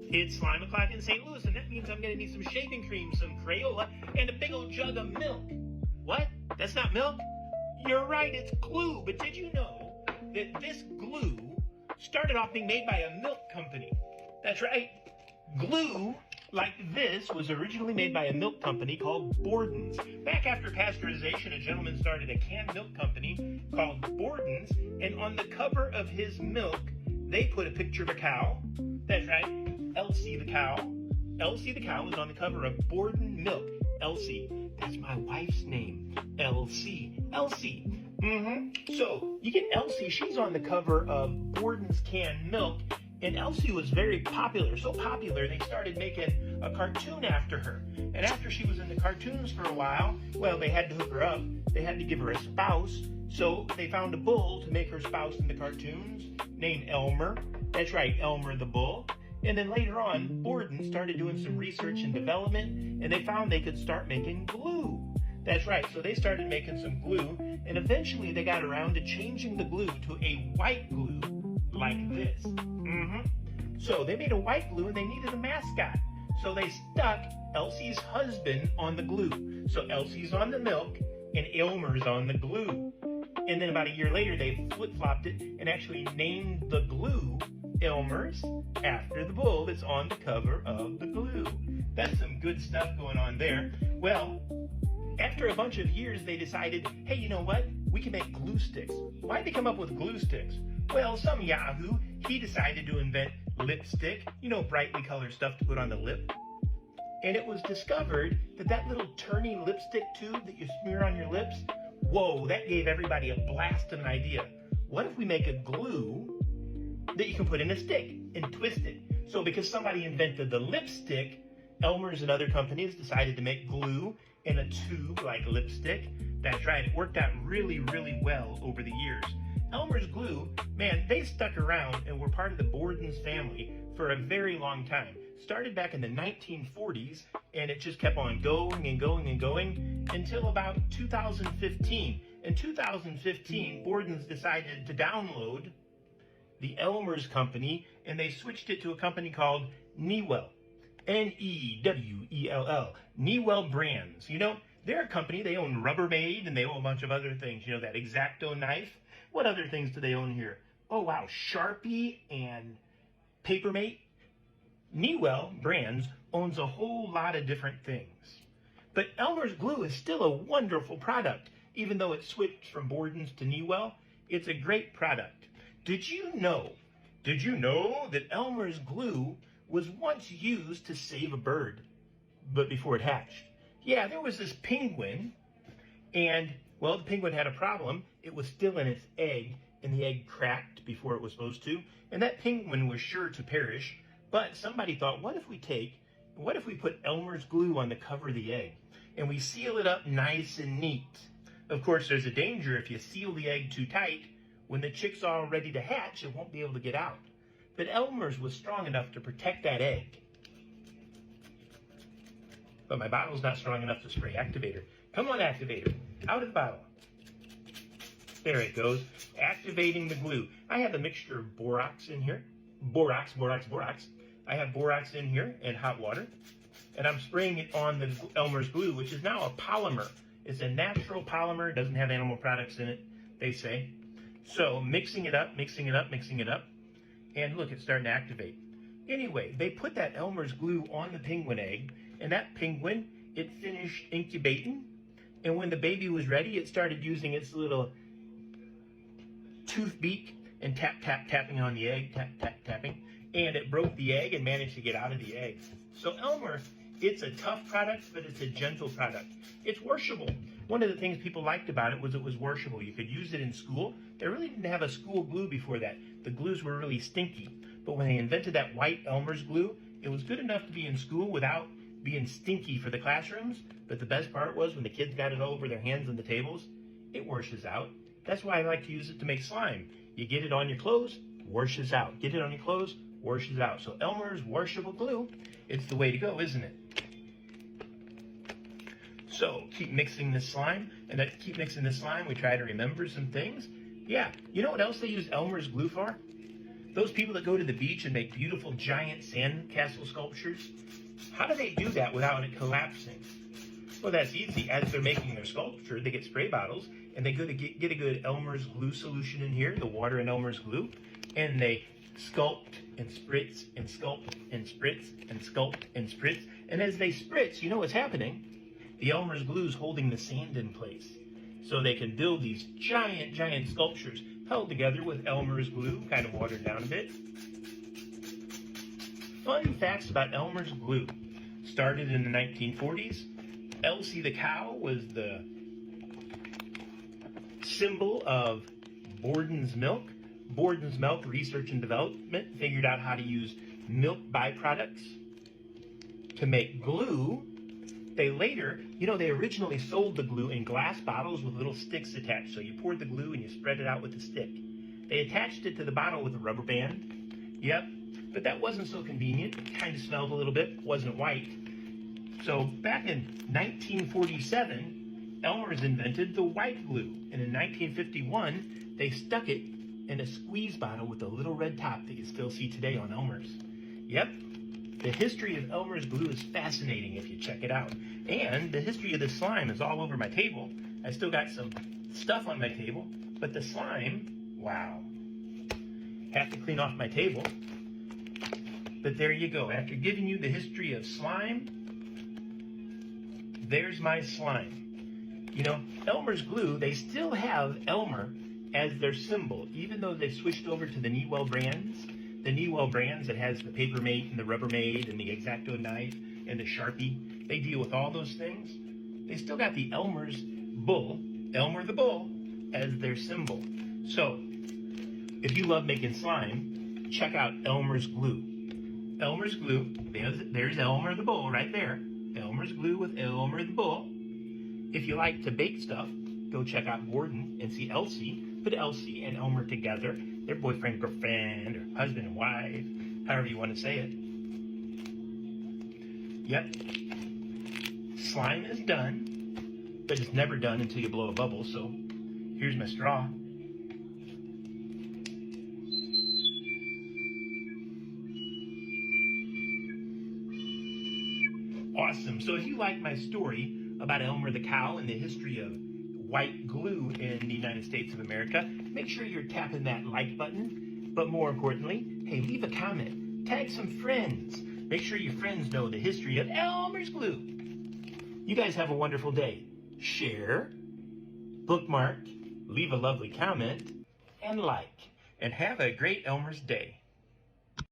It's slime o'clock in St. Louis, and that means I'm gonna need some shaving cream, some Crayola, and a big old jug of milk. What? That's not milk? You're right, it's glue. But did you know that this glue started off being made by a milk company? That's right. Glue like this was originally made by a milk company called Borden's. Back after pasteurization, a gentleman started a canned milk company called Borden's, and on the cover of his milk, they put a picture of a cow. That's right. Elsie the cow. Elsie the cow was on the cover of Borden Milk. Elsie. That's my wife's name. Elsie. Elsie. So you get Elsie. She's on the cover of Borden's canned milk. And Elsie was very popular. So popular, they started making a cartoon after her. And after she was in the cartoons for a while, well, they had to hook her up. They had to give her a spouse. So they found a bull to make her spouse in the cartoons, named Elmer. That's right, Elmer the bull. And then later on, Borden started doing some research and development, and they found they could start making glue. That's right, so they started making some glue, and eventually they got around to changing the glue to a white glue, like this. So they made a white glue, and they needed a mascot. So they stuck Elsie's husband on the glue. So Elsie's on the milk, and Elmer's on the glue. And then about a year later, they flip-flopped it and actually named the glue Elmer's after the bull that's on the cover of the glue. That's some good stuff going on there. Well, after a bunch of years, they decided, hey, you know what? We can make glue sticks. Why'd they come up with glue sticks? Well, some yahoo, he decided to invent lipstick, you know, brightly colored stuff to put on the lip. And it was discovered that that little turny lipstick tube that you smear on your lips, whoa, that gave everybody a blast of an idea. What if we make a glue that you can put in a stick and twist it? So because somebody invented the lipstick, Elmer's and other companies decided to make glue in a tube like lipstick. That's right, it worked out really, really well over the years. Elmer's glue, man, they stuck around and were part of the Borden's family for a very long time. Started back in the 1940s, and it just kept on going and going and going until about 2015. In 2015, Borden's decided to download the Elmer's company, and they switched it to a company called Newell. Newell. Newell Brands. You know, they're a company, they own Rubbermaid, and they own a bunch of other things. You know, that X-Acto knife. What other things do they own here? Oh, wow, Sharpie and Papermate. Newell Brands owns a whole lot of different things. But Elmer's glue is still a wonderful product. Even though it switched from Borden's to Newell, it's a great product. Did you know that Elmer's glue was once used to save a bird, but before it hatched? Yeah, there was this penguin, and, well, the penguin had a problem. It was still in its egg, and the egg cracked before it was supposed to, and that penguin was sure to perish. But somebody thought, what if we put Elmer's glue on the cover of the egg, and we seal it up nice and neat? Of course, there's a danger if you seal the egg too tight. When the chick's all ready to hatch, it won't be able to get out. But Elmer's was strong enough to protect that egg. But my bottle's not strong enough to spray activator. Come on, activator. Out of the bottle. There it goes. Activating the glue. I have a mixture of borax in here. Borax. I have borax in here and hot water. And I'm spraying it on the Elmer's glue, which is now a polymer. It's a natural polymer. It doesn't have animal products in it, they say. So mixing it up. And look, it's starting to activate. Anyway, they put that Elmer's glue on the penguin egg, and that penguin, it finished incubating. And when the baby was ready, it started using its little tooth beak and tapping on the egg, tapping. And it broke the egg and managed to get out of the egg. So Elmer, it's a tough product, but it's a gentle product. It's washable. One of the things people liked about it was washable. You could use it in school. They really didn't have a school glue before that. The glues were really stinky. But when they invented that white Elmer's glue, it was good enough to be in school without being stinky for the classrooms. But the best part was when the kids got it all over their hands and the tables, it washes out. That's why I like to use it to make slime. You get it on your clothes, washes out. Get it on your clothes, washes out. So Elmer's washable glue, it's the way to go, isn't it? So keep mixing this slime, and as keep mixing this slime, we try to remember some things. Yeah, you know what else they use Elmer's glue for? Those people that go to the beach and make beautiful giant sandcastle sculptures, how do they do that without it collapsing? Well, that's easy. As they're making their sculpture, they get spray bottles, and they go to get a good Elmer's glue solution in here, the water in Elmer's glue, and they sculpt and spritz and sculpt and spritz and sculpt and spritz. And as they spritz, you know what's happening? The Elmer's glue is holding the sand in place. So they can build these giant, giant sculptures held together with Elmer's glue, kind of watered down a bit. Fun facts about Elmer's glue. Started in the 1940s. Elsie the cow was the symbol of Borden's milk. Borden's Milk Research and Development figured out how to use milk byproducts to make glue. They later, they originally sold the glue in glass bottles with little sticks attached. So you poured the glue and you spread it out with a stick. They attached it to the bottle with a rubber band. Yep, but that wasn't so convenient. It kind of smelled a little bit, wasn't white. So back in 1947, Elmer's invented the white glue. And in 1951, they stuck it in a squeeze bottle with a little red top that you still see today on Elmer's. Yep, the history of Elmer's glue is fascinating if you check it out. And the history of the slime is all over my table. I still got some stuff on my table, but the slime, wow. Have to clean off my table. But there you go. After giving you the history of slime, there's my slime. Elmer's glue, they still have Elmer as their symbol, even though they've switched over to the Newell brands. The Newell brands that has the Papermate and the Rubbermaid and the X-Acto knife and the Sharpie, they deal with all those things. They still got the Elmer's bull, Elmer the bull, as their symbol. So, if you love making slime, check out Elmer's glue. Elmer's glue, there's Elmer the bull right there. Elmer's glue with Elmer the bull. If you like to bake stuff, go check out Borden and see Elsie. Put Elsie and Elmer together. They're boyfriend, girlfriend, or husband and wife, however you want to say it. Yep. Slime is done, but it's never done until you blow a bubble, so here's my straw. Awesome. So if you like my story about Elmer the cow and the history of white glue in the United States of America, make sure you're tapping that like button. But more importantly, hey, leave a comment. Tag some friends. Make sure your friends know the history of Elmer's glue. You guys have a wonderful day. Share, bookmark, leave a lovely comment, and like. And have a great Elmer's Day.